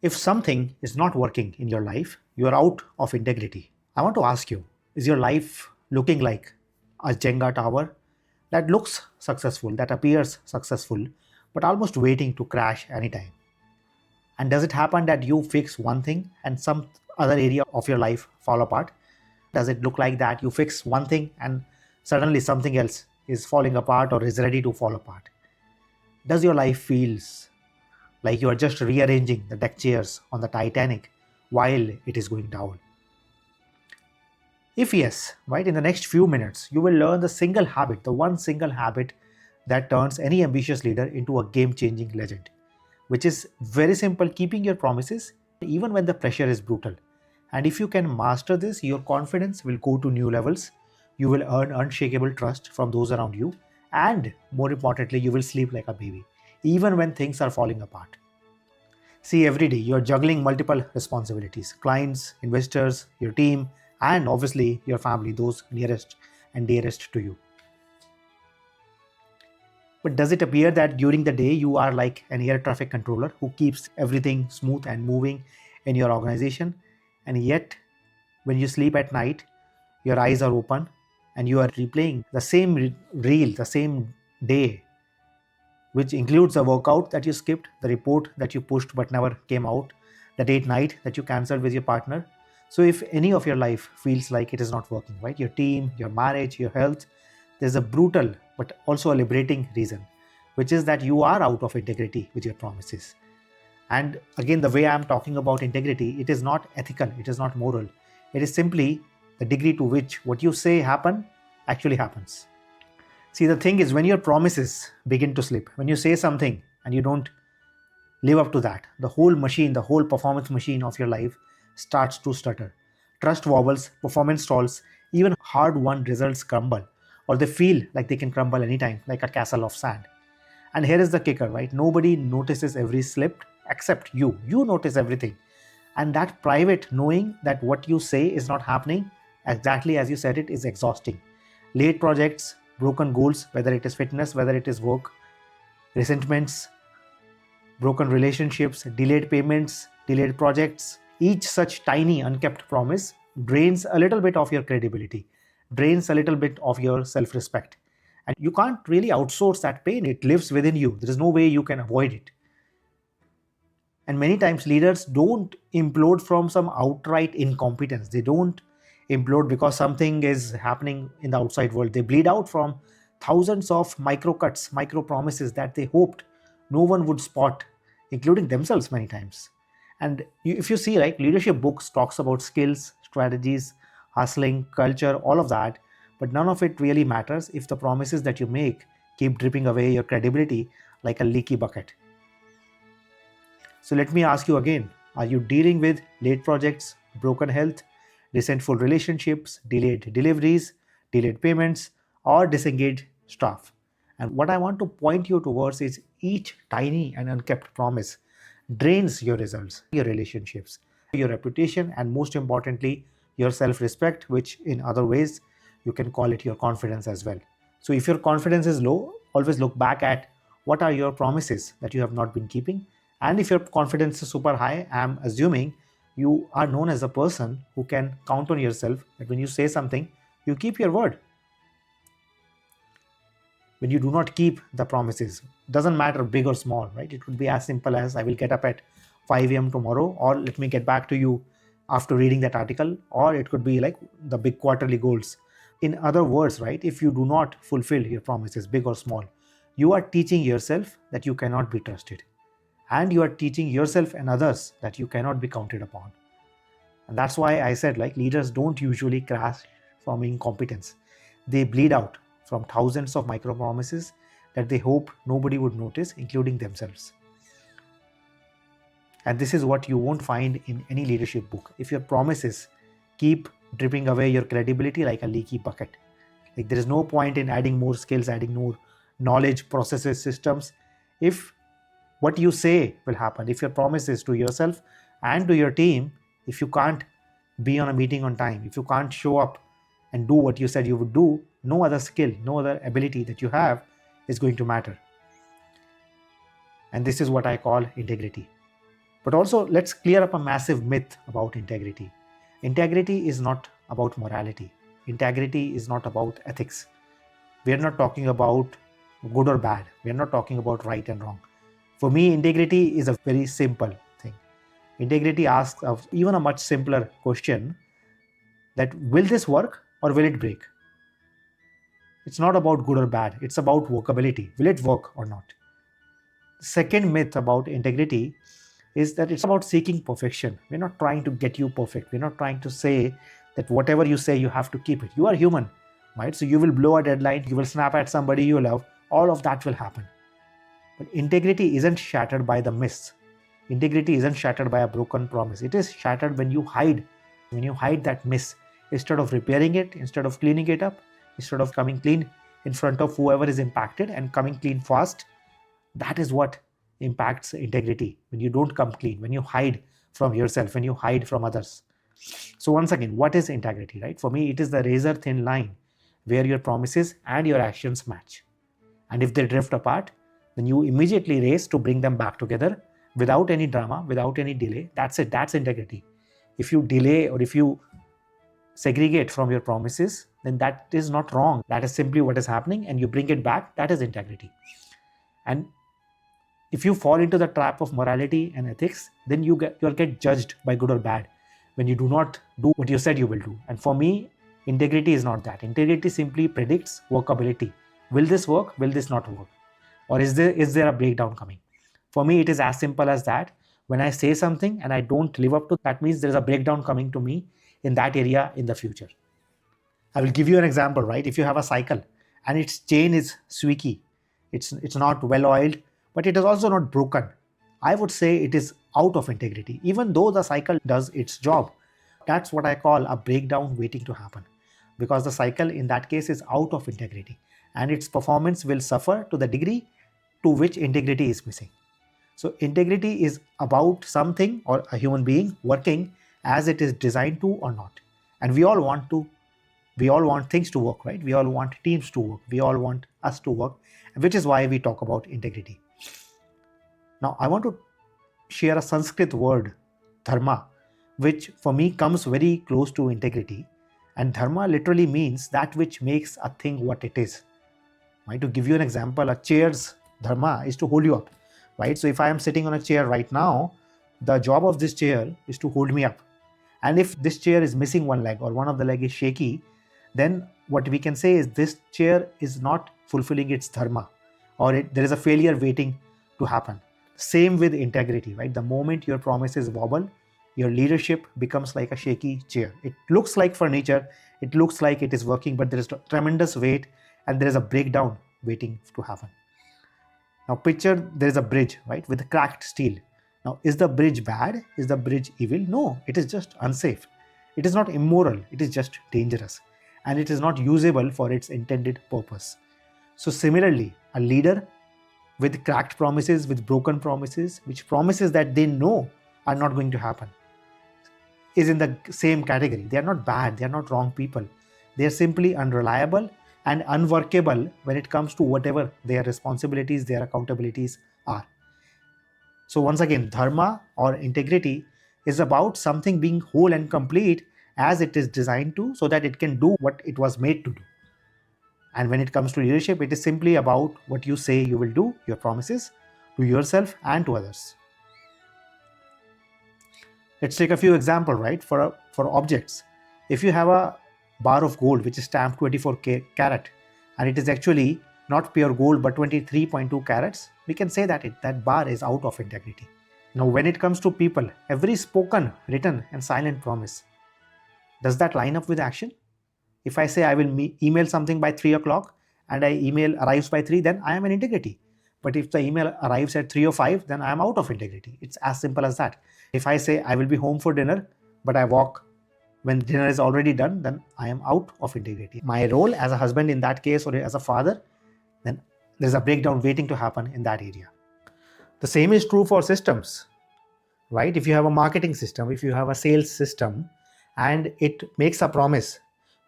If something is not working in your life, you are out of integrity. I want to ask you, is your life looking like a Jenga tower that looks successful, that appears successful, but almost waiting to crash anytime? And does it happen that you fix one thing and some other area of your life fall apart? Does it look like that you fix one thing and suddenly something else is falling apart or is ready to fall apart? Does your life feels like you are just rearranging the deck chairs on the Titanic while it is going down? If yes, right, in the next few minutes, you will learn the single habit, the one single habit that turns any ambitious leader into a game changing legend, which is very simple: keeping your promises even when the pressure is brutal. And if you can master this, your confidence will go to new levels. You will earn unshakable trust from those around you. And more importantly, you will sleep like a baby, even when things are falling apart. See, every day you're juggling multiple responsibilities: clients, investors, your team, and obviously your family, those nearest and dearest to you. But does it appear that during the day you are like an air traffic controller who keeps everything smooth and moving in your organization? And yet, when you sleep at night, your eyes are open and you are replaying the same reel, the same day, which includes a workout that you skipped, the report that you pushed but never came out, the date night that you cancelled with your partner. So, if any of your life feels like it is not working, right, your team, your marriage, your health, there's a brutal but also a liberating reason, which is that you are out of integrity with your promises. And again, the way I'm talking about integrity, it is not ethical, it is not moral. It is simply the degree to which what you say actually happens. See, the thing is, when your promises begin to slip, when you say something and you don't live up to that, the whole machine, the whole performance machine of your life starts to stutter. Trust wobbles, performance stalls, even hard won results crumble, or they feel like they can crumble anytime, like a castle of sand. And here is the kicker, right? Nobody notices every slip except you. You notice everything. And that private knowing that what you say is not happening exactly as you said it is exhausting. Late projects, broken goals, whether it is fitness, whether it is work, resentments, broken relationships, delayed payments, delayed projects, each such tiny unkept promise drains a little bit of your credibility, drains a little bit of your self respect. And you can't really outsource that pain. It lives within you. There is no way you can avoid it. And many times leaders don't implode from some outright incompetence. They don't implode because something is happening in the outside world. They bleed out from thousands of micro cuts, micro promises that they hoped no one would spot, including themselves many times. And if you see, like, leadership books talks about skills, strategies, hustling, culture, all of that, but none of it really matters if the promises that you make keep dripping away your credibility like a leaky bucket. So let me ask you again, are you dealing with late projects, broken health, resentful relationships, delayed deliveries, delayed payments, or disengaged staff? And what I want to point you towards is each tiny and unkept promise drains your results, your relationships, your reputation, and most importantly, your self respect, which in other ways you can call it your confidence as well. So if your confidence is low, always look back at what are your promises that you have not been keeping. And if your confidence is super high, I'm assuming you are known as a person who can count on yourself that when you say something, you keep your word. When you do not keep the promises, doesn't matter big or small, right? It would be as simple as I will get up at 5 a.m. tomorrow, or let me get back to you after reading that article, or it could be like the big quarterly goals. In other words, right, if you do not fulfill your promises, big or small, you are teaching yourself that you cannot be trusted. And you are teaching yourself and others that you cannot be counted upon. And that's why I said, like, leaders don't usually crash from incompetence. They bleed out from thousands of micro promises that they hope nobody would notice, including themselves. And this is what you won't find in any leadership book. If your promises keep dripping away your credibility like a leaky bucket, like, there is no point in adding more skills, adding more knowledge, processes, systems, if what you say will happen. If your promises to yourself and to your team, if you can't be on a meeting on time, if you can't show up and do what you said you would do, no other skill, no other ability that you have is going to matter. And this is what I call integrity. But also, let's clear up a massive myth about integrity. Integrity is not about morality. Integrity is not about ethics. We are not talking about good or bad. We are not talking about right and wrong. For me, integrity is a very simple thing. Integrity asks of even a much simpler question, that will this work or will it break? It's not about good or bad. It's about workability. Will it work or not? The second myth about integrity is that it's about seeking perfection. We're not trying to get you perfect. We're not trying to say that whatever you say, you have to keep it. You are human, right? So you will blow a deadline, you will snap at somebody you love, all of that will happen. But integrity isn't shattered by the miss. Integrity isn't shattered by a broken promise. It is shattered when you hide that miss. Instead of repairing it, instead of cleaning it up, instead of coming clean in front of whoever is impacted and coming clean fast, that is what impacts integrity. When you don't come clean, when you hide from yourself, when you hide from others. So once again, what is integrity, right? For me, it is the razor thin line where your promises and your actions match. And if they drift apart, then you immediately race to bring them back together without any drama, without any delay. That's it. That's integrity. If you delay or if you segregate from your promises, then that is not wrong. That is simply what is happening, and you bring it back. That is integrity. And if you fall into the trap of morality and ethics, then you'll get judged by good or bad when you do not do what you said you will do. And for me, integrity is not that. Integrity simply predicts workability. Will this work? Will this not work? Or is there a breakdown coming? For me, it is as simple as that. When I say something and I don't live up to that, means there is a breakdown coming to me in that area in the future. I will give you an example, right? If you have a cycle and its chain is squeaky, it's not well oiled, but it is also not broken, I would say it is out of integrity, even though the cycle does its job. That's what I call a breakdown waiting to happen, because the cycle in that case is out of integrity and its performance will suffer to the degree to which integrity is missing. So integrity is about something or a human being working as it is designed to or not. And we all want things to work, right? We all want teams to work. We all want us to work, which is why we talk about integrity. Now, I want to share a Sanskrit word, dharma, which for me comes very close to integrity. And dharma literally means that which makes a thing what it is. Right? To give you an example, a chair's dharma is to hold you up, right? So if I am sitting on a chair right now, the job of this chair is to hold me up. And if this chair is missing one leg or one of the leg is shaky, then what we can say is this chair is not fulfilling its dharma, or there is a failure waiting to happen. Same with integrity, right? The moment your promises wobble, your leadership becomes like a shaky chair. It looks like furniture, it looks like it is working, but there is tremendous weight and there is a breakdown waiting to happen. Now picture there is a bridge, right, with cracked steel. Now, is the bridge bad? Is the bridge evil? No, it is just unsafe. It is not immoral, it is just dangerous. And it is not usable for its intended purpose. So similarly, a leader with cracked promises, with broken promises, which promises that they know are not going to happen, is in the same category. They are not bad, they are not wrong people. They are simply unreliable and unworkable when it comes to whatever their responsibilities, their accountabilities are. So once again, dharma or integrity is about something being whole and complete as it is designed to, so that it can do what it was made to do. And when it comes to leadership, it is simply about what you say you will do, your promises to yourself and to others. Let's take a few examples, right? For objects. If you have a bar of gold which is stamped 24 carat and it is actually not pure gold but 23.2 carats, we can say that that bar is out of integrity. Now when it comes to people, every spoken, written and silent promise, does that line up with action? If I say I will email something by 3 o'clock and I email arrives by 3, then I am in integrity. But if the email arrives at 3:05, then I am out of integrity. It's as simple as that. If I say I will be home for dinner, but I walk when dinner is already done, then I am out of integrity. My role as a husband in that case, or as a father, then there's a breakdown waiting to happen in that area. The same is true for systems, right? If you have a marketing system, if you have a sales system, and it makes a promise,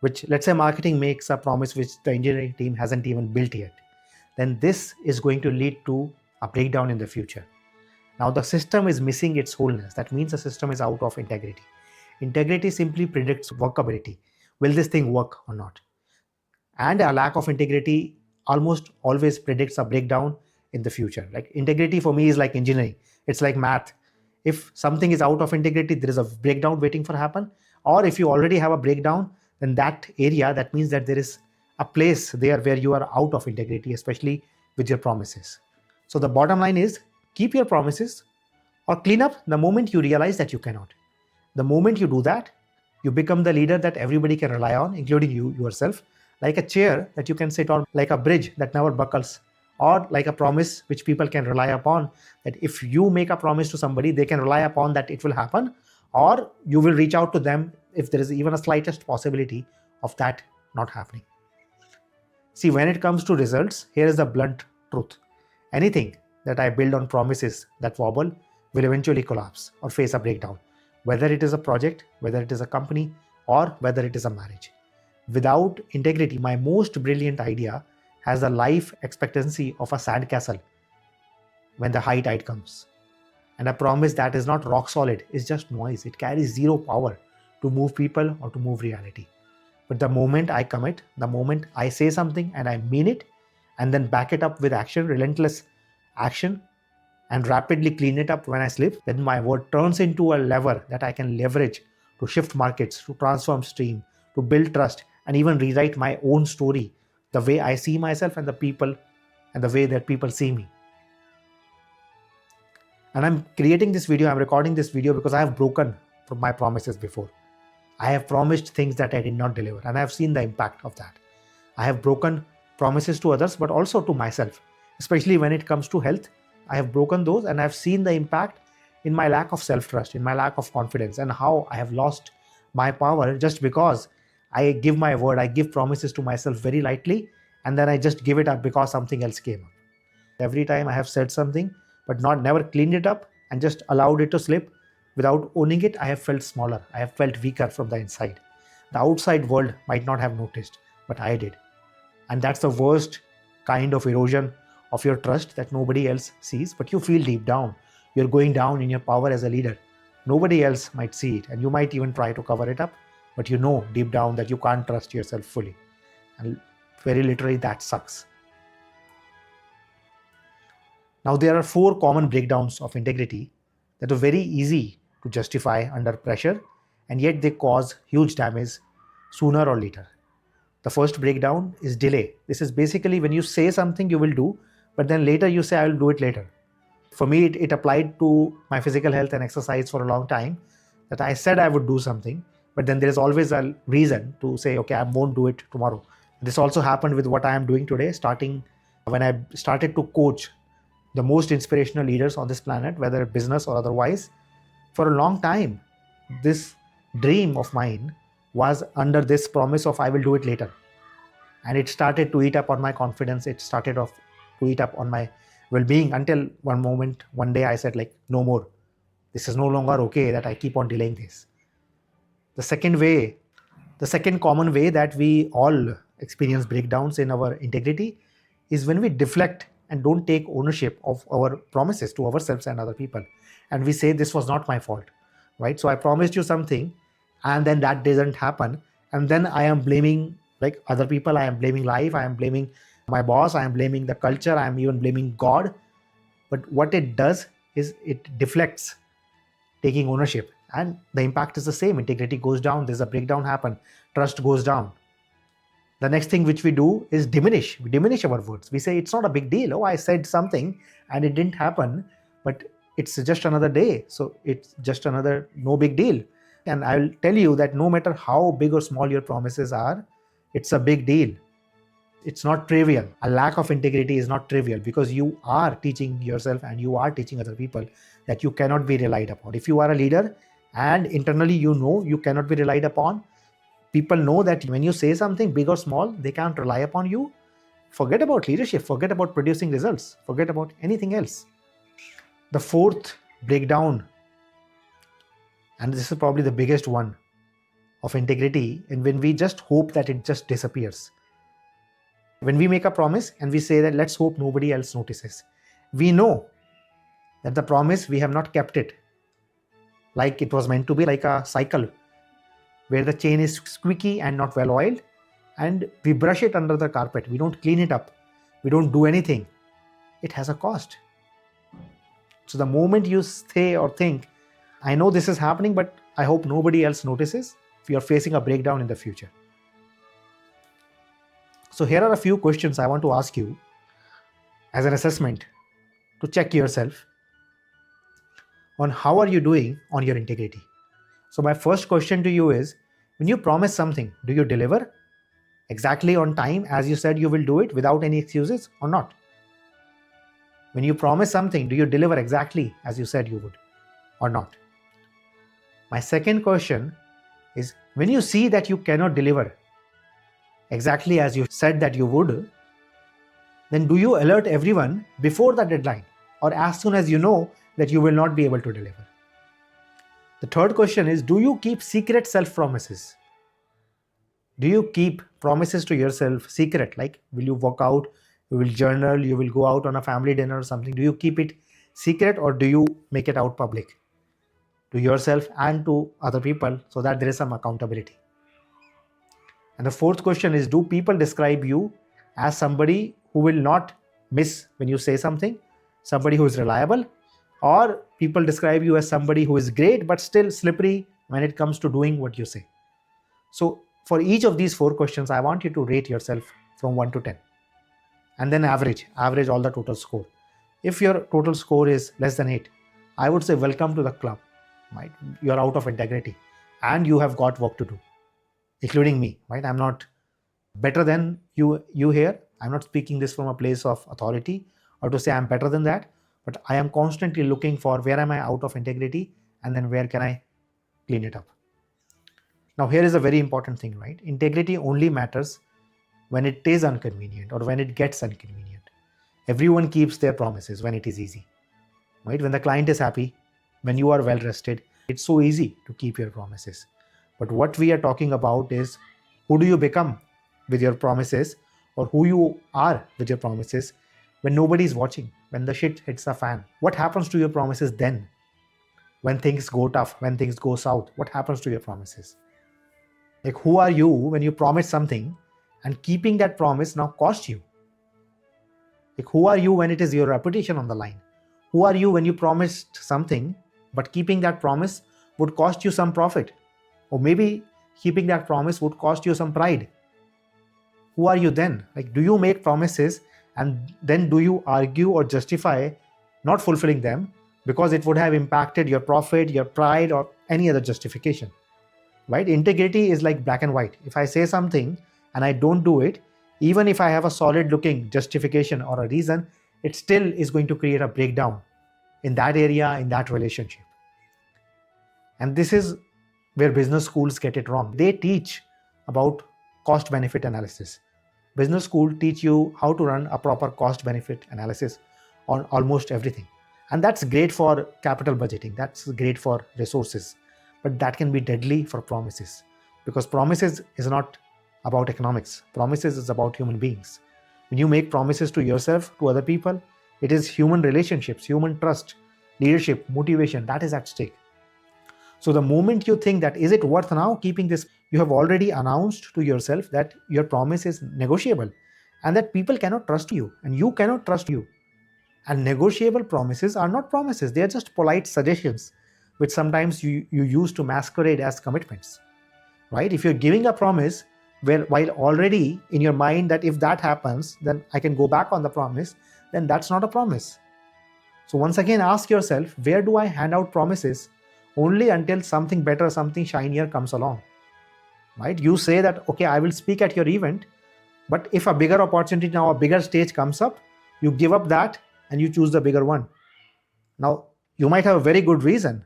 which let's say marketing makes a promise which the engineering team hasn't even built yet, then this is going to lead to a breakdown in the future. Now the system is missing its wholeness. That means the system is out of integrity. Integrity simply predicts workability. Will this thing work or not? And a lack of integrity almost always predicts a breakdown in the future. Like integrity for me is like engineering. It's like math. If something is out of integrity, there is a breakdown waiting for happen. Or if you already have a breakdown, then that area, that means that there is a place there where you are out of integrity, especially with your promises. So the bottom line is keep your promises or clean up the moment you realize that you cannot. The moment you do that, you become the leader that everybody can rely on, including you yourself, like a chair that you can sit on, like a bridge that never buckles, or like a promise which people can rely upon, that if you make a promise to somebody, they can rely upon that it will happen, or you will reach out to them if there is even a slightest possibility of that not happening. See, when it comes to results, here is the blunt truth. Anything that I build on promises that wobble will eventually collapse or face a breakdown, whether it is a project, whether it is a company, or whether it is a marriage. Without integrity, my most brilliant idea has the life expectancy of a sandcastle when the high tide comes. And a promise that is not rock solid is just noise. It carries zero power to move people or to move reality. But the moment I commit, the moment I say something and I mean it, and then back it up with action, relentless action, and rapidly clean it up when I slip, then my word turns into a lever that I can leverage to shift markets, to transform stream, to build trust, and even rewrite my own story, the way I see myself and the people, and the way that people see me. And I'm creating this video, I'm recording this video because I have broken from my promises before. I have promised things that I did not deliver, and I have seen the impact of that. I have broken promises to others, but also to myself, especially when it comes to health. I have broken those, and I've seen the impact in my lack of self-trust, in my lack of confidence, and how I have lost my power just because I give my word, I give promises to myself very lightly, and then I just give it up because something else came up. Every time I have said something, but never cleaned it up and just allowed it to slip without owning it, I have felt smaller. I have felt weaker from the inside. The outside world might not have noticed, but I did. And that's the worst kind of erosion of your trust that nobody else sees, but you feel deep down. You're going down in your power as a leader. Nobody else might see it, and you might even try to cover it up, but you know deep down that you can't trust yourself fully. And very literally, that sucks. Now, there are 4 common breakdowns of integrity that are very easy to justify under pressure, and yet they cause huge damage sooner or later. The first breakdown is delay. This is basically when you say something you will do, but then later you say, I will do it later. For me, it applied to my physical health and exercise for a long time, that I said I would do something, but then there is always a reason to say, okay, I won't do it tomorrow. This also happened with what I am doing today, starting when I started to coach the most inspirational leaders on this planet, whether business or otherwise. For a long time, this dream of mine was under this promise of I will do it later. And it started to eat up on my confidence. It started off to eat up on my well-being until one day I said, like, no more. This is no longer okay that I keep on delaying this. The second common way that we all experience breakdowns in our integrity is when we deflect and don't take ownership of our promises to ourselves and other people. And we say, this was not my fault, right? So I promised you something, and then that doesn't happen. And then I am blaming like other people, I am blaming life, I am blaming my boss, I am blaming the culture, I am even blaming God. But what it does is it deflects taking ownership, and the impact is the same. Integrity goes down, there's a breakdown happen, trust goes down. The next thing which we do is diminish. We diminish our words. We say it's not a big deal. Oh, I said something and it didn't happen, but it's just another day. So it's just another no big deal. And I'll tell you that no matter how big or small your promises are, it's a big deal. It's not trivial. A lack of integrity is not trivial, because you are teaching yourself and you are teaching other people that you cannot be relied upon. If you are a leader and internally you know you cannot be relied upon, people know that when you say something big or small, they can't rely upon you. Forget about leadership, forget about producing results, forget about anything else. The fourth breakdown, and this is probably the biggest one of integrity, and when we just hope that it just disappears. When we make a promise and we say that let's hope nobody else notices. We know that the promise, we have not kept it like it was meant to be, like a cycle where the chain is squeaky and not well oiled, and we brush it under the carpet. We don't clean it up. We don't do anything. It has a cost. So the moment you say or think, I know this is happening, but I hope nobody else notices, if you're facing a breakdown in the future. So here are a few questions I want to ask you as an assessment to check yourself on how are you doing on your integrity. So my first question to you is, when you promise something, do you deliver exactly on time as you said you will do it without any excuses or not? When you promise something, do you deliver exactly as you said you would or not? My second question is, when you see that you cannot deliver exactly as you said that you would, then do you alert everyone before the deadline or as soon as you know that you will not be able to deliver? The third question is, do you keep secret self-promises? Do you keep promises to yourself secret? Like, will you walk out, you will journal, you will go out on a family dinner or something? Do you keep it secret or do you make it out public to yourself and to other people so that there is some accountability? And the fourth question is, do people describe you as somebody who will not miss when you say something, somebody who is reliable, or people describe you as somebody who is great but still slippery when it comes to doing what you say? So for each of these four questions, I want you to rate yourself from 1 to 10 and then average all the total score. If your total score is less than 8, I would say welcome to the club. Right? You're out of integrity and you have got work to do, including me. Right? I'm not better than you here. I'm not speaking this from a place of authority or to say I'm better than that, but I am constantly looking for where am I out of integrity and then where can I clean it up. Now here is a very important thing, right? Integrity only matters when it is inconvenient or when it gets inconvenient. Everyone keeps their promises when it is easy, right? When the client is happy, when you are well rested, it's so easy to keep your promises. But what we are talking about is, who do you become with your promises, or who you are with your promises when nobody is watching, when the shit hits the fan? What happens to your promises then? When things go tough, when things go south, what happens to your promises? Like, who are you when you promise something and keeping that promise now costs you? Like, who are you when it is your reputation on the line? Who are you when you promised something but keeping that promise would cost you some profit? Or maybe keeping that promise would cost you some pride. Who are you then? Like, do you make promises and then do you argue or justify not fulfilling them because it would have impacted your profit, your pride, or any other justification? Right? Integrity is like black and white. If I say something and I don't do it, even if I have a solid looking justification or a reason, it still is going to create a breakdown in that area, in that relationship. And this is where business schools get it wrong. They teach about cost benefit analysis. Business school teach you how to run a proper cost benefit analysis on almost everything. And that's great for capital budgeting. That's great for resources. But that can be deadly for promises, because promises is not about economics. Promises is about human beings. When you make promises to yourself, to other people, it is human relationships, human trust, leadership, motivation that is at stake. So the moment you think that is it worth now keeping this, you have already announced to yourself that your promise is negotiable and that people cannot trust you and you cannot trust you. And negotiable promises are not promises. They are just polite suggestions, which sometimes you use to masquerade as commitments, right? If you're giving a promise while already in your mind that if that happens, then I can go back on the promise, then that's not a promise. So once again, ask yourself, where do I hand out promises only until something better, something shinier comes along, right? You say that, okay, I will speak at your event, but if a bigger opportunity now, a bigger stage comes up, you give up that and you choose the bigger one. Now, you might have a very good reason.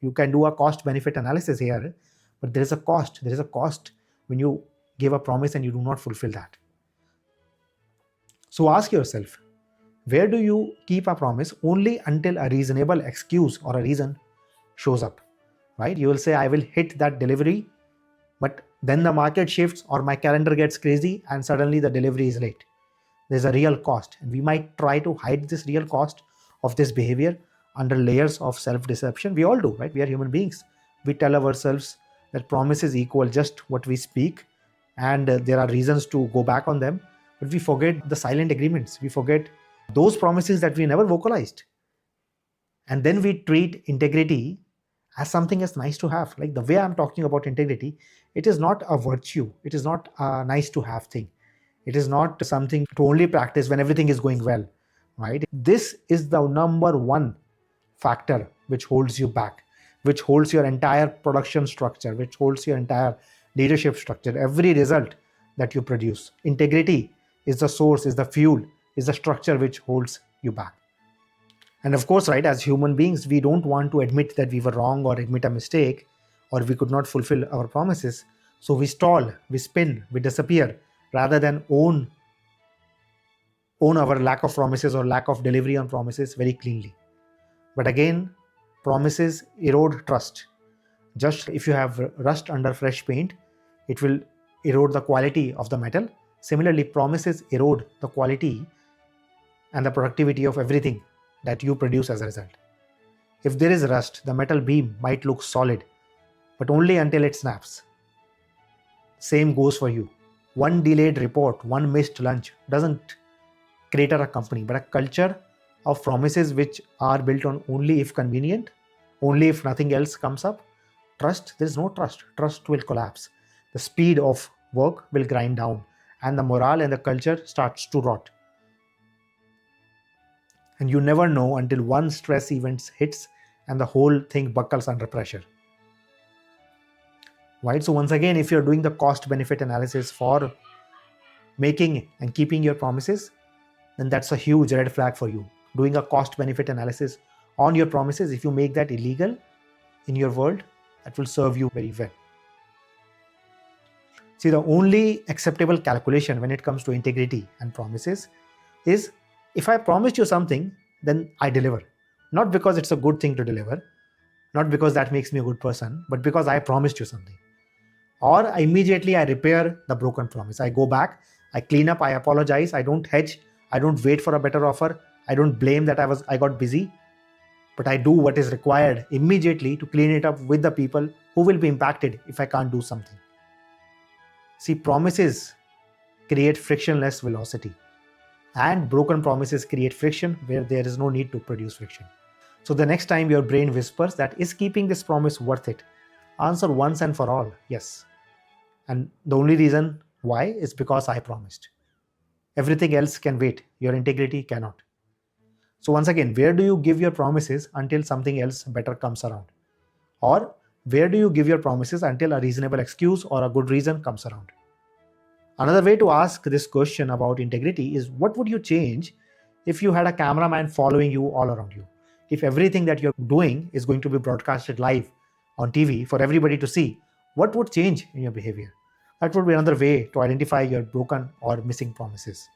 You can do a cost benefit analysis here, but there is a cost. There is a cost when you give a promise and you do not fulfill that. So ask yourself, where do you keep a promise only until a reasonable excuse or a reason shows up, right? You will say, I will hit that delivery, but then the market shifts or my calendar gets crazy and suddenly the delivery is late. There's a real cost, and we might try to hide this real cost of this behavior under layers of self-deception. We all do, right? We are human beings. We tell ourselves that promises equal just what we speak, and there are reasons to go back on them, but we forget the silent agreements. We forget those promises that we never vocalized. And then we treat integrity as something as nice to have. Like the way I'm talking about integrity, it is not a virtue, it is not a nice to have thing, it is not something to only practice when everything is going well, right? This is the number one factor which holds you back, which holds your entire production structure, which holds your entire leadership structure, every result that you produce. Integrity is the source, is the fuel, is the structure which holds you back. And of course, right, as human beings, we don't want to admit that we were wrong or admit a mistake or we could not fulfill our promises. So we stall, we spin, we disappear rather than own our lack of promises or lack of delivery on promises very cleanly. But again, promises erode trust. Just if you have rust under fresh paint, it will erode the quality of the metal. Similarly, promises erode the quality and the productivity of everything that you produce as a result. If there is rust, the metal beam might look solid, but only until it snaps. Same goes for you. One delayed report, one missed lunch doesn't crater a company, but a culture of promises which are built on only if convenient, only if nothing else comes up. Trust, there is no trust. Trust will collapse. The speed of work will grind down, and the morale and the culture starts to rot. And you never know until one stress event hits and the whole thing buckles under pressure. Right? So once again, if you're doing the cost benefit analysis for making and keeping your promises, then that's a huge red flag for you. Doing a cost benefit analysis on your promises, if you make that illegal in your world, that will serve you very well. See, the only acceptable calculation when it comes to integrity and promises is, if I promised you something, then I deliver. Not because it's a good thing to deliver, not because that makes me a good person, but because I promised you something. Or immediately I repair the broken promise. I go back, I clean up, I apologize, I don't hedge, I don't wait for a better offer, I don't blame that I got busy, but I do what is required immediately to clean it up with the people who will be impacted if I can't do something. See, promises create frictionless velocity, and broken promises create friction where there is no need to produce friction. So the next time your brain whispers that, is keeping this promise worth it? Answer once and for all, yes. And the only reason why is because I promised. Everything else can wait. Your integrity cannot. So once again, where do you give your promises until something else better comes around? Or where do you give your promises until a reasonable excuse or a good reason comes around? Another way to ask this question about integrity is, what would you change if you had a cameraman following you all around you? If everything that you're doing is going to be broadcasted live on TV for everybody to see, what would change in your behavior? That would be another way to identify your broken or missing promises.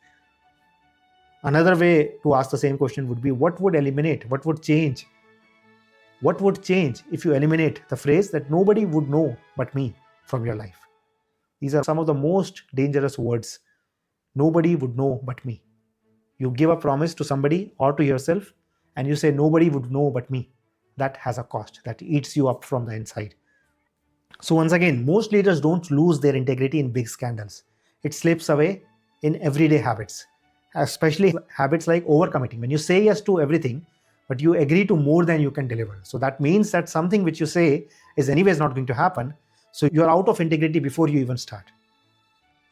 Another way to ask the same question would be, what would eliminate, what would change? What would change if you eliminate the phrase that nobody would know but me from your life? These are some of the most dangerous words. Nobody would know but me. You give a promise to somebody or to yourself and you say nobody would know but me. That has a cost, that eats you up from the inside. So once again, most leaders don't lose their integrity in big scandals. It slips away in everyday habits, especially habits like overcommitting. When you say yes to everything, but you agree to more than you can deliver. So that means that something which you say is anyways not going to happen. So you're out of integrity before you even start.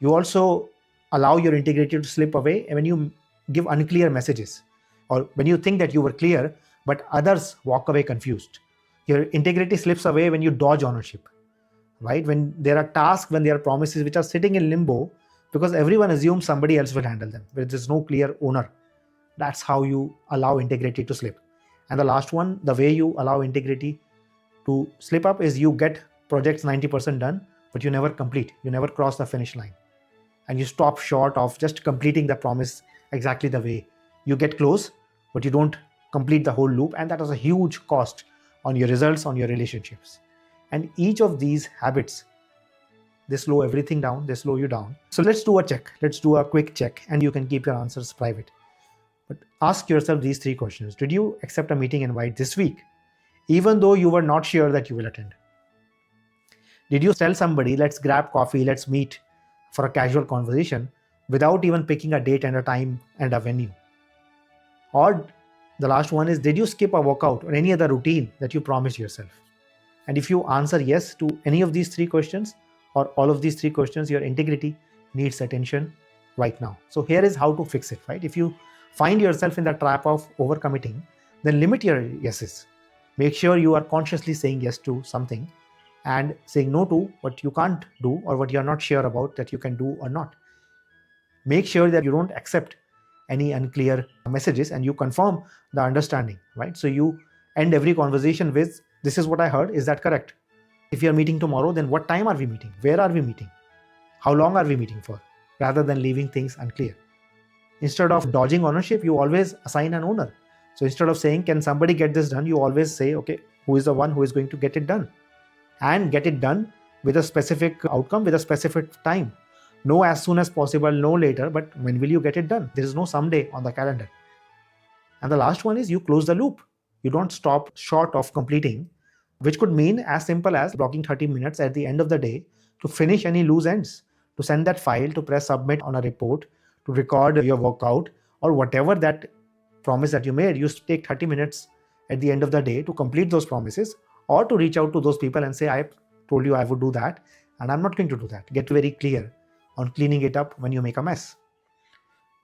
You also allow your integrity to slip away when you give unclear messages, or when you think that you were clear, but others walk away confused. Your integrity slips away when you dodge ownership, right? When there are tasks, when there are promises which are sitting in limbo because everyone assumes somebody else will handle them, but there's no clear owner. That's how you allow integrity to slip. And the last one, the way you allow integrity to slip up is you get projects 90% done, but you never complete. You never cross the finish line. And you stop short of just completing the promise exactly the way. You get close, but you don't complete the whole loop. And that has a huge cost on your results, on your relationships. And each of these habits, they slow everything down, they slow you down. So let's do a check. Let's do a quick check, and you can keep your answers private. But ask yourself these 3 questions. Did you accept a meeting invite this week, even though you were not sure that you will attend? Did you tell somebody, let's grab coffee, let's meet for a casual conversation, without even picking a date and a time and a venue? Or the last one is, did you skip a workout or any other routine that you promised yourself? And if you answer yes to any of these 3 questions or all of these 3 questions, your integrity needs attention right now. So here is how to fix it, right? If you find yourself in the trap of overcommitting, then limit your yeses. Make sure you are consciously saying yes to something and saying no to what you can't do or what you're not sure about that you can do or not. Make sure that you don't accept any unclear messages and you confirm the understanding, right? So you end every conversation with, this is what I heard, is that correct? If you're meeting tomorrow, then what time are we meeting? Where are we meeting? How long are we meeting for? Rather than leaving things unclear. Instead of dodging ownership, you always assign an owner. So instead of saying, can somebody get this done? You always say, okay, who is the one who is going to get it done? And get it done with a specific outcome, with a specific time. No as soon as possible, no later, but when will you get it done? There is no someday on the calendar. And the last one is you close the loop. You don't stop short of completing, which could mean as simple as blocking 30 minutes at the end of the day to finish any loose ends, to send that file, to press submit on a report, to record your workout, or whatever that promise that you made. You take 30 minutes at the end of the day to complete those promises, or to reach out to those people and say, I told you I would do that, and I'm not going to do that. Get very clear on cleaning it up when you make a mess.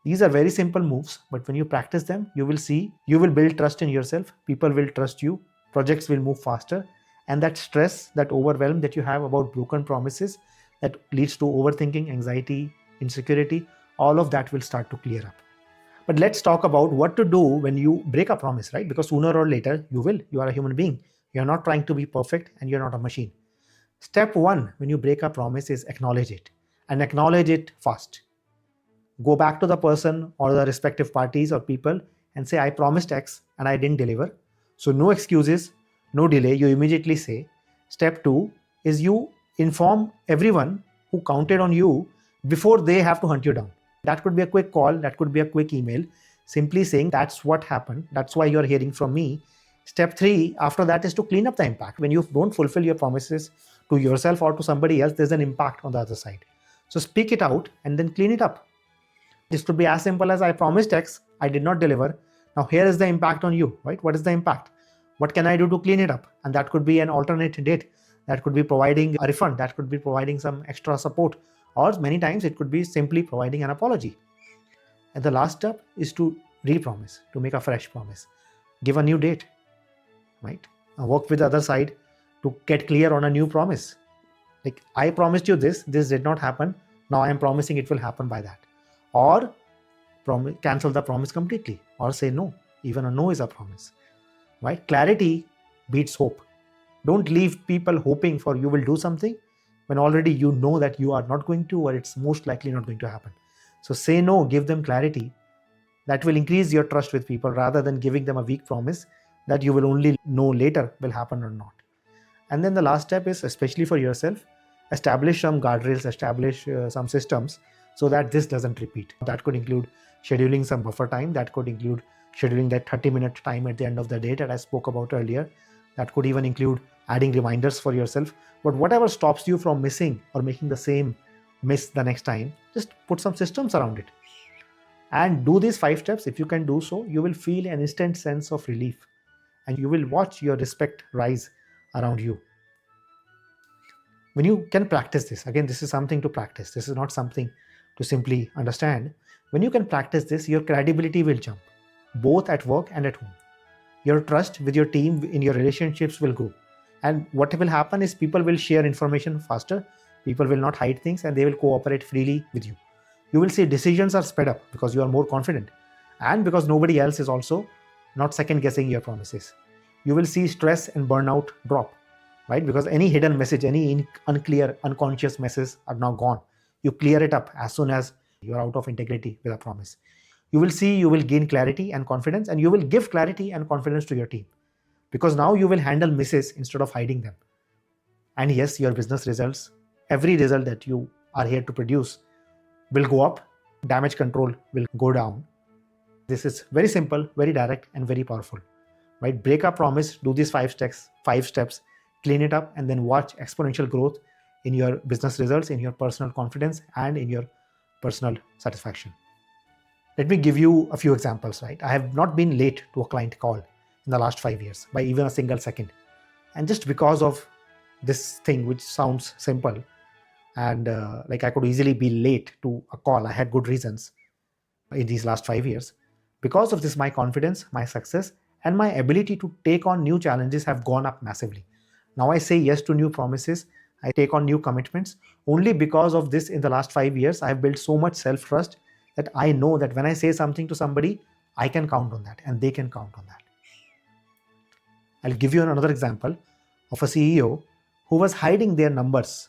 These are very simple moves, but when you practice them, you will see, you will build trust in yourself, people will trust you, projects will move faster, and that stress, that overwhelm that you have about broken promises that leads to overthinking, anxiety, insecurity, all of that will start to clear up. But let's talk about what to do when you break a promise, right? Because sooner or later you will. You are a human being. You're not trying to be perfect and you're not a machine. Step 1 when you break a promise is acknowledge it, and acknowledge it fast. Go back to the person or the respective parties or people and say, I promised X and I didn't deliver. So no excuses, no delay. You immediately say. Step 2 is you inform everyone who counted on you before they have to hunt you down. That could be a quick call, that could be a quick email, simply saying that's what happened, that's why you're hearing from me. Step 3 after that is to clean up the impact. When you don't fulfill your promises to yourself or to somebody else, there's an impact on the other side. So speak it out and then clean it up. This could be as simple as, I promised X, I did not deliver. Now here is the impact on you, right? What is the impact? What can I do to clean it up? And that could be an alternate date. That could be providing a refund. That could be providing some extra support. Or many times it could be simply providing an apology. And the last step is to re-promise, to make a fresh promise. Give a new date, right? Now work with the other side to get clear on a new promise. Like, I promised you this did not happen. Now I am promising it will happen by that. Or cancel the promise completely, or say no. Even a no is a promise, right? Clarity beats hope. Don't leave people hoping for you will do something when already you know that you are not going to, or it's most likely not going to happen. So say no, give them clarity. That will increase your trust with people rather than giving them a weak promise that you will only know later will happen or not. And then the last step is, especially for yourself, establish some guardrails, establish some systems so that this doesn't repeat. That could include scheduling some buffer time. That could include scheduling that 30-minute time at the end of the day that I spoke about earlier. That could even include adding reminders for yourself. But whatever stops you from missing or making the same miss the next time, just put some systems around it. And do these 5 steps. If you can do so, you will feel an instant sense of relief and you will watch your respect rise around you. When you can practice this, again, this is something to practice. This is not something to simply understand. When you can practice this, your credibility will jump, both at work and at home. Your trust with your team in your relationships will grow. And what will happen is people will share information faster. People will not hide things and they will cooperate freely with you. You will see decisions are sped up because you are more confident and because nobody else is also not second guessing your promises. You will see stress and burnout drop, right? Because any hidden message, any unclear, unconscious messages are now gone. You clear it up as soon as you're out of integrity with a promise. You will see, you will gain clarity and confidence, and you will give clarity and confidence to your team because now you will handle misses instead of hiding them. And yes, your business results, every result that you are here to produce will go up, damage control will go down, This is very simple, very direct, and very powerful. Right? Break a promise, do these 5 steps, clean it up, and then watch exponential growth in your business results, in your personal confidence, and in your personal satisfaction. Let me give you a few examples, right? I have not been late to a client call in the last 5 years by even a single second. And just because of this thing, which sounds simple, and like I could easily be late to a call, I had good reasons in these last 5 years. Because of this, my confidence, my success, and my ability to take on new challenges have gone up massively. Now I say yes to new promises, I take on new commitments. Only because of this, in the last 5 years, I have built so much self-trust that I know that when I say something to somebody, I can count on that and they can count on that. I'll give you another example of a CEO who was hiding their numbers.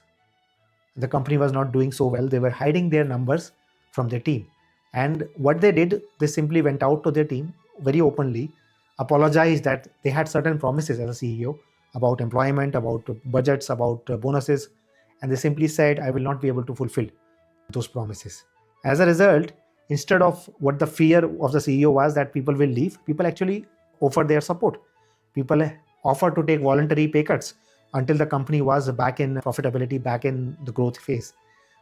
The company was not doing so well. They were hiding their numbers from their team. And what they did, they simply went out to their team very openly, apologized that they had certain promises as a CEO about employment, about budgets, about bonuses. And they simply said, I will not be able to fulfill those promises. As a result, instead of what the fear of the CEO was that people will leave, people actually offered their support. People offered to take voluntary pay cuts until the company was back in profitability, back in the growth phase.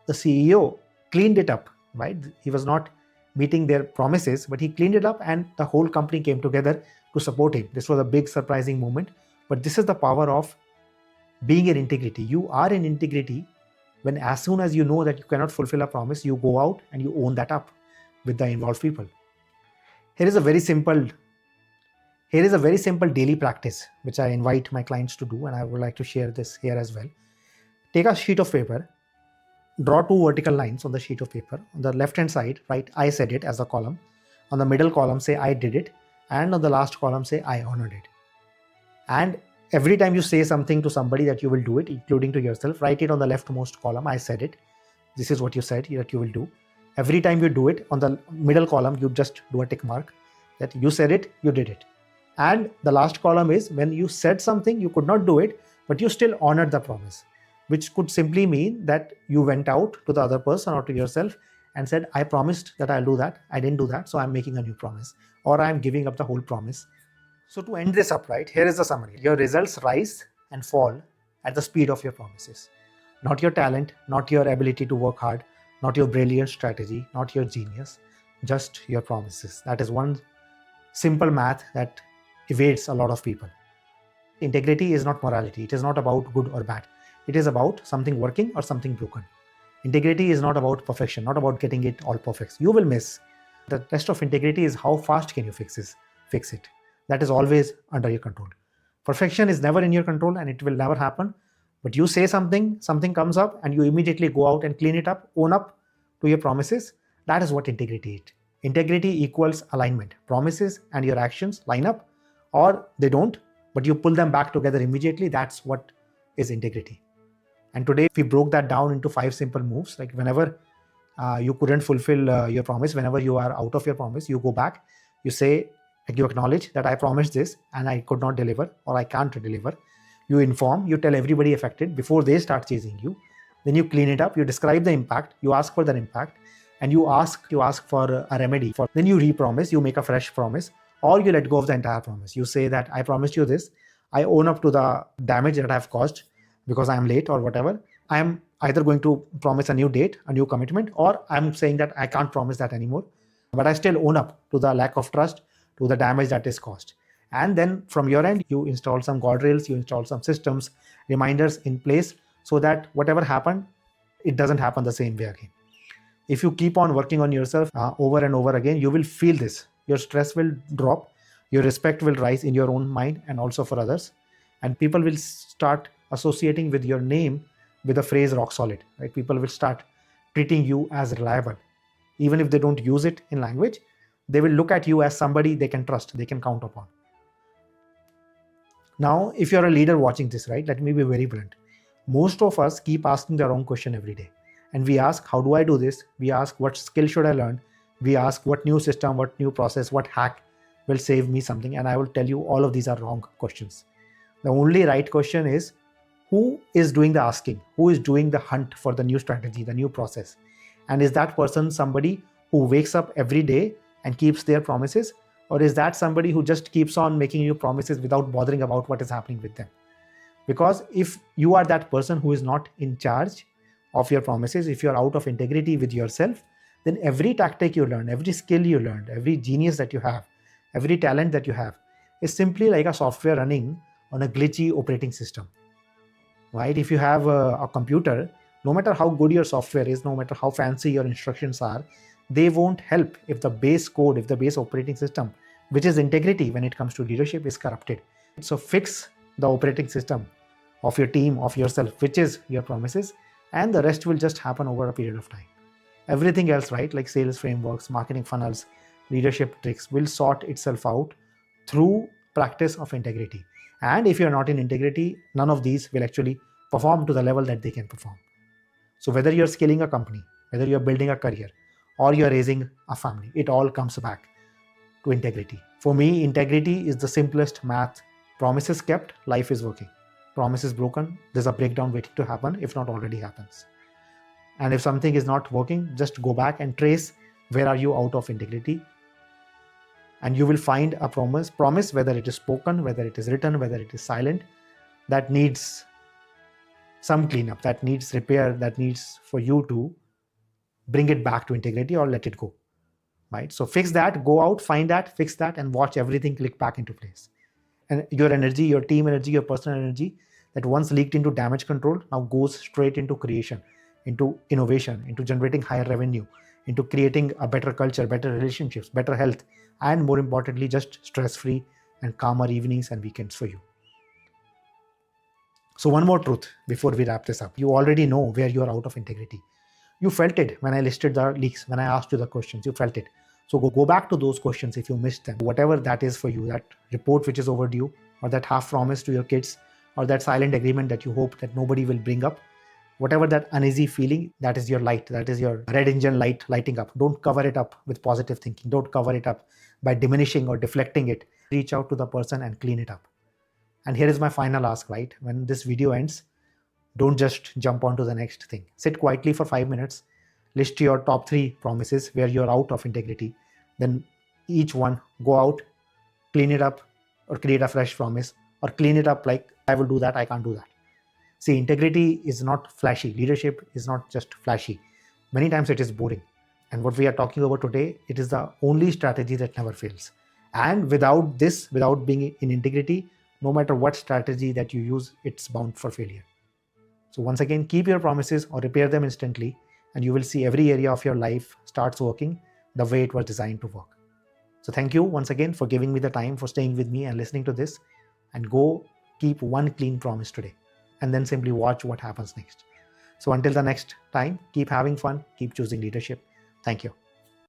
The CEO cleaned it up, right? He was not meeting their promises, but he cleaned it up and the whole company came together to support him. This was a big surprising moment, but this is the power of being in integrity. You are in integrity when as soon as you know that you cannot fulfill a promise, you go out and you own that up with the involved people. Here is a very simple daily practice which I invite my clients to do, and I would like to share this here as well. Take a sheet of paper, draw 2 vertical lines on the sheet of paper. On the left hand side, write I said it as a column. On the middle column, say I did it. And on the last column, say I honored it. And every time you say something to somebody that you will do it, including to yourself, write it on the leftmost column. I said it. This is what you said that you will do. Every time you do it, on the middle column, you just do a tick mark that you said it, you did it. And the last column is when you said something, you could not do it, but you still honored the promise, which could simply mean that you went out to the other person or to yourself and said, I promised that I'll do that. I didn't do that, so I'm making a new promise, or I'm giving up the whole promise. So to end this up, right, here is the summary. Your results rise and fall at the speed of your promises. Not your talent, not your ability to work hard, not your brilliant strategy, not your genius, just your promises. That is one simple math that evades a lot of people. Integrity is not morality. It is not about good or bad. It is about something working or something broken. Integrity is not about perfection, not about getting it all perfect. You will miss. The test of integrity is how fast can you fix it. That is always under your control. Perfection is never in your control and it will never happen. But you say something comes up and you immediately go out and clean it up, own up to your promises. That is what integrity is. Integrity equals alignment. Promises and your actions line up, or they don't, but you pull them back together immediately. That's what is integrity. And today we broke that down into 5 simple moves. Like whenever you couldn't fulfill your promise, whenever you are out of your promise, you go back, you say, like you acknowledge that I promised this and I could not deliver or I can't deliver. You inform, you tell everybody affected before they start chasing you. Then you clean it up, you describe the impact, you ask for that impact, and you ask for a remedy. Then you re-promise, you make a fresh promise, or you let go of the entire promise. You say that I promised you this, I own up to the damage that I've caused because I'm late or whatever. I'm either going to promise a new date, a new commitment, or I'm saying that I can't promise that anymore, but I still own up to the lack of trust, to the damage that is caused. And then from your end, you install some guardrails, you install some systems, reminders in place so that whatever happened, it doesn't happen the same way again. If you keep on working on yourself over and over again, you will feel this. Your stress will drop, your respect will rise in your own mind and also for others. And people will start associating with your name with the phrase rock solid, right? People will start treating you as reliable. Even if they don't use it in language, they will look at you as somebody they can trust, they can count upon. Now, if you're a leader watching this, right, let me be very blunt. Most of us keep asking the wrong question every day. And we ask, how do I do this? We ask, what skill should I learn? We ask, what new system, what new process, what hack will save me something? And I will tell you all of these are wrong questions. The only right question is, who is doing the asking? Who is doing the hunt for the new strategy, the new process? And is that person somebody who wakes up every day and keeps their promises? Or is that somebody who just keeps on making you promises without bothering about what is happening with them? Because if you are that person who is not in charge of your promises, if you're out of integrity with yourself, then every tactic you learn, every skill you learned, every genius that you have, every talent that you have is simply like a software running on a glitchy operating system, right? If you have a computer, no matter how good your software is, no matter how fancy your instructions are, they won't help if the base code, if the base operating system, which is integrity when it comes to leadership, is corrupted. So fix the operating system of your team, of yourself, which is your promises, and the rest will just happen over a period of time. Everything else, right, like sales frameworks, marketing funnels, leadership tricks, will sort itself out through practice of integrity. And if you're not in integrity, none of these will actually perform to the level that they can perform. So whether you're scaling a company, whether you're building a career, or you're raising a family, it all comes back to integrity. For me, integrity is the simplest math. Promises kept, life is working. Promises broken, there's a breakdown waiting to happen, if not already happens. And if something is not working, just go back and trace where are you out of integrity. And you will find a promise, whether it is spoken, whether it is written, whether it is silent, that needs some cleanup, that needs repair, that needs for you to bring it back to integrity or let it go, right? So fix that, go out, find that, fix that, and watch everything click back into place. And your energy, your team energy, your personal energy that once leaked into damage control now goes straight into creation, into innovation, into generating higher revenue, into creating a better culture, better relationships, better health, and more importantly, just stress-free and calmer evenings and weekends for you. So one more truth before we wrap this up. You already know where you are out of integrity. You felt it when I listed the leaks, when I asked you the questions, you felt it. So go back to those questions if you missed them. Whatever that is for you, that report which is overdue, or that half promise to your kids, or that silent agreement that you hope that nobody will bring up, whatever that uneasy feeling, that is your light, that is your red engine light lighting up. Don't cover it up with positive thinking. Don't cover it up by diminishing or deflecting it. Reach out to the person and clean it up. And here is my final ask, right? When this video ends, don't just jump onto the next thing. Sit quietly for 5 minutes, list your top 3 promises where you're out of integrity. Then each one, go out, clean it up, or create a fresh promise, or clean it up like, I will do that, I can't do that. See, integrity is not flashy. Leadership is not just flashy. Many times it is boring. And what we are talking about today, it is the only strategy that never fails. And without this, without being in integrity, no matter what strategy that you use, it's bound for failure. So once again, keep your promises or repair them instantly, and you will see every area of your life starts working the way it was designed to work. So thank you once again for giving me the time, for staying with me and listening to this, and go keep one clean promise today, and then simply watch what happens next. So until the next time, keep having fun, keep choosing leadership. Thank you.